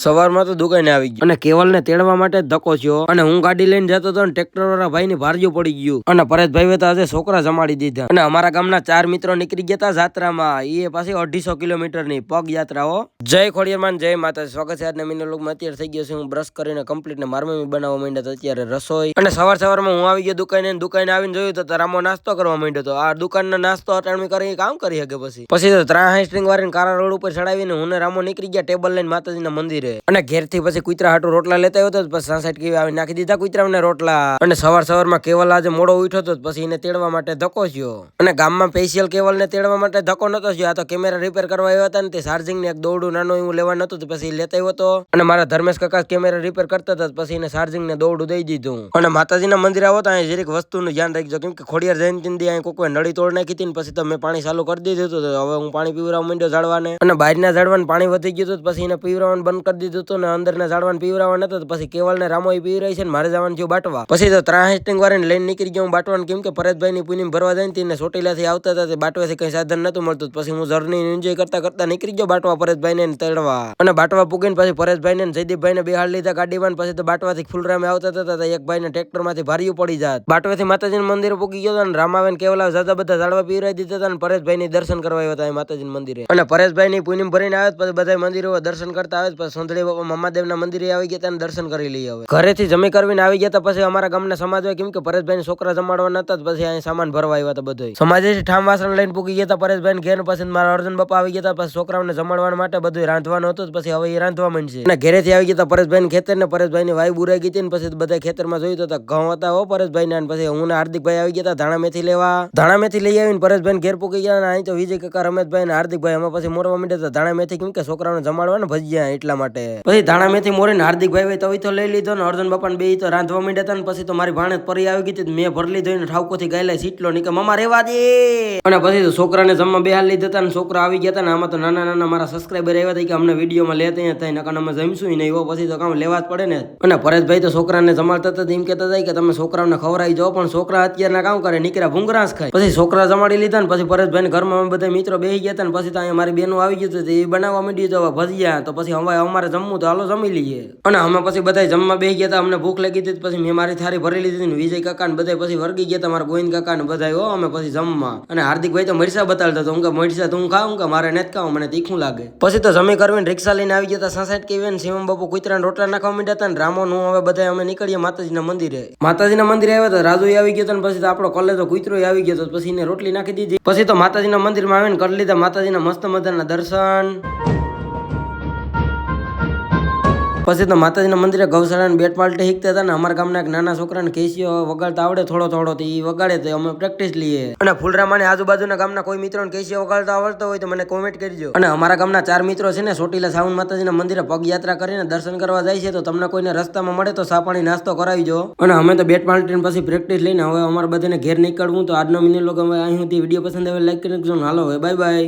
સવારમાં તો દુકાને આવી ગયો અને કેવલને તેડવા માટે ધક્કો થયો અને હું ગાડી લઈને જતો હતો ને ટ્રેક્ટર વાળા ભાઈ ની ભાર્યું પડી ગયું અને પરેશભાઈ તો આજે છોકરા જમાડી દીધા અને અમારા ગામના 4 મિત્રો નીકળી ગયા હતા જાત્રામાં. એ પાછી 250 કિલોમીટર ની પગ યાત્રાઓ. જય ખોડિયારમાં જય માતાજી. સ્વાગત છે આજના મિની લોકમાં. અત્યારે થઈ ગયો છે હું બ્રશ કરીને કમ્પ્લીટ ને મારમી બનાવવા માંડ્યા અત્યારે રસોઈ અને સવારમાં હું આવી ગયો દુકાને આવીને જોયું તો રામો નાસ્તો કરવા માંડ્યો હતો. આ દુકાનનો નાસ્તો અટાણમી કરી કામ કરી શકે પછી તો 3 સ્ટ્રિંગ વાળીને કારા રોડ ઉપર ચડાવીને હું ને રામો નીકળી ગયા ટેબલ લઈને માતાજીના મંદિરે અને ઘેરથી પછી કુતરા હાટુ રોટલા લેતા આવ્યો તો પછી 66 કેવી આવી નાખી દીધા કુતરાને રોટલા અને સવારમાં કેવલ આજે મોડો ઉઠ્યો તો પછી એને તેડવા માટે ધક્કો થયો અને ગામમાં સ્પેશિયલ કેવલને તેડવા માટે ધક્કો નતો થયો. આ તો કેમેરા રિપેર કરવા આવ્યા હતા ને તે ચાર્જિંગ ને એક દોરડું નાનો એવું લેવા નતું પછી લેતા આવ્યો હતો અને મારા ધર્મેશ કાકા કેમેરા રિપેર કરતા હતા પછી એને ચાર્જિંગ ને દોરડું દઈ દીધું અને માતાજીના મંદિર આવો તો અહીં જરીક વસ્તુનું ધ્યાન રાખજો કેમ કે ખોડિયાર જયંતિ દી અહીં કોઈ નળી તોડ નાખી હતી ને પછી તો મેં પાણી ચાલુ કરી દીધું હતું. હવે હું પાણી પીવરાવા માંડ્યો ઝાડવાને અને બહારના ઝાડવાને પાણી વધી ગયું હતું પછી એને પીવરાવાનું બંધ કરી દીધું હતું ને અંદરના ઝાડવાને પીવરાવા નતો પછી કેવલને રામો પીવરાય છે ને મારે જવાનું થયું બાટવા. પછી તો 3 સ્ટિંગ વાળીને લઈને નીકળી ગયો બાટવાનું કેમ કે પરેશભાઈ ની પુનીમ ભરવા જાય ને ચોટીલાથી આવતા હતા બાટવાથી કઈ સાધન નતું મળતું પછી હું જર્ની એન્જોય કરતા નીકળી ગયો બાટવા પરેશભાઈ ને તેડવા અને બાટવા પૂગીને પછી પરેશભાઈ ને જયદીપભાઈ ને બેહાડ લીધા ગાડીમાં પછી તો બાટવાથી ફૂલરામે આવતા હતા એક ભાઈ ને ટ્રેક્ટર માંથી ભાર્યું પડી જાત. બાટવાથી માતાજીના મંદિરે પૂગી ગયો અને રામાવેન કેવલા જાજા બધા ઝાડવા પીવરાઈ દીધા હતા અને પરેશભાઈ ની દર્શન કરવા આવ્યા હતા માતાજીના મંદિરે અને પરેશભાઈ ની પુનીમ ભરીને આવે પછી બધા મંદિરો દર્શન કરતા આવે પછી સોંદડી બાપા મહાદેવના મંદિરે આવી ગયા અને દર્શન કરી લઈએ. હવે ઘરેથી જમી કરવીને આવી ગયા પછી અમારા ગામના સમાજ હોય કેમ કે પરેશભાઈ છોકરા જમાડવાના હતા પછી અહીં સામાન ભરવા આવ્યા હતા બધું સમાજેથી ઠામ વાસણ લઈને પૂકી ગયા પરેશભાઈ ઘેર પછી મારા અર્જુન બાપા આવી ગયા પછી છોકરાઓને જમાડવા માટે બધું રાંધવાનું હતું પછી હવે એ રાંધવા માંડશે અને ઘેરેથી આવી ગયા પરેશભાઈ ખેતર ને પરેશભાઈ ની વાય બુરાઈ ગઈ ને પછી બધા ખેતરમાં જોયું તો ઘઉં હતા હો પરેશભાઈ ને પછી હું ને હાર્દિકભાઈ આવી ગયા ધાણા મેથી લેવા ધાણા મેથી લઈ આવીને પરેશભાઈ ઘેર પૂકી ગયા અને અહીં તો વિજય કાકા રમેશભાઈ ને હાર્દિકભાઈ અમે પછી મોરવા માંડ્યા હતા ધાણા મેથી કેમ કે છોકરાઓને જમાડવા ને ભજીયા એટલા માટે પછી ધાણા મેથી મોરીને હાર્દિકભાઈ તો લઈ લીધો ને અર્જુન બાપા બે તો રાંધવા માંડ્યા હતા ને પછી તો મારી ભાણે પરી આવી ગઈ હતી મેં ભરી લીધો ને ઠાવકોથી ગાયલા સીટલો ની કે મમા રેવા દે અને પછી તો છોકરાને જમવા બેહાર લીધા હતા ને છોકરા આવી ગયા હતા ને આમાં તો નાના મારા સબસ્ક્રાઈબર આવ્યા હતા કે અમને વિડીયોમાં લેતા થાય નકર અમે જમશું નહીં એવો પછી તો કામ લેવા જ પડે ને અને પરેશભાઈ તો છોકરાને જમાડતા હતા એમ કહેતા હતા કે તમે છોકરાઓને ખવડાવી જાઓ પણ છોકરા અત્યારના કામ કરે નીકળ્યા ભૂંગરાસ ખાય પછી છોકરા જમાડી લીધા ને પછી પરેશભાઈ ઘરમાં અમે બધા મિત્રો બેસી ગયા હતા ને પછી તો અહીંયા મારી બેનો આવી ગયું હતું એ બનાવવા માંડી તો ભજીયા તો પછી હવે અમારે જમવું તો હાલો જમી લઈએ અને અમે પછી બધા જમવા બેસી ગયા હતા અમને ભૂખ લાગી હતી પછી મેં મારી થારી ભરી લીધી ને વિજય કાકા ને બધા પછી વર્ગી ગયા હતા મારા ગોવિંદ કાકા ને બધા હો અમે પછી જમવા અને હાર્દિકભાઈ તો મરસા બતાડતા તો હું કે મરસા તું ખાવ કે મારે નથી ખાવ મને તીખું લાગે પછી તો જમી કરવીને રિક્ષા લઈને આવી ગયા હતા 66 કેવી ને શિવમ બાપુ કુતરાને રોટલા નાખવા માંડ્યા હતા ને રામો નું હવે બધા અમે નીકળીએ માતાજીના મંદિરે આવ્યા હતા રાજુ આવી ગયો હતો પછી તો આપણો કોલેજો કુતરો આવી ગયો હતો પછી એને રોટલી નાખી દીધી પછી તો માતાજીના મંદિરમાં આવીને કરી લીધા માતાજીના મસ્ત મજાના દર્શન પછી તો માતાજીના મંદિરે ગૌશાળાને બેટ પાલટી શીખતા હતા ને અમારા ગામના એક નાના છોકરાને કેસીઓ વગાડતા આવડે થોડો તો એ વગાડે તો અમે પ્રેક્ટિસ લઈએ અને ફૂલરામાને આજુબાજુના ગામના કોઈ મિત્રોને કેસીઓ વગાડતા આવડતો હોય તો મને કોમેન્ટ કરજો અને અમારા ગામના 4 મિત્રો છે ને ચોટીલા સાવન માતાજીના મંદિરે પગયાત્રા કરીને દર્શન કરવા જાય છે તો તમને કોઈને રસ્તામાં મળે તો ચા પાણી નાસ્તો કરાવીજો અને અમે તો બેટ પાલટીને પછી પ્રેક્ટિસ લઈને હવે અમારે બધાને ઘેર નીકળવું તો આજનો મિની લોગ અમે અહીં સુધી વિડીયો પસંદ આવે લાઈક કરી નાખજો હાલો હવે બાય બાય.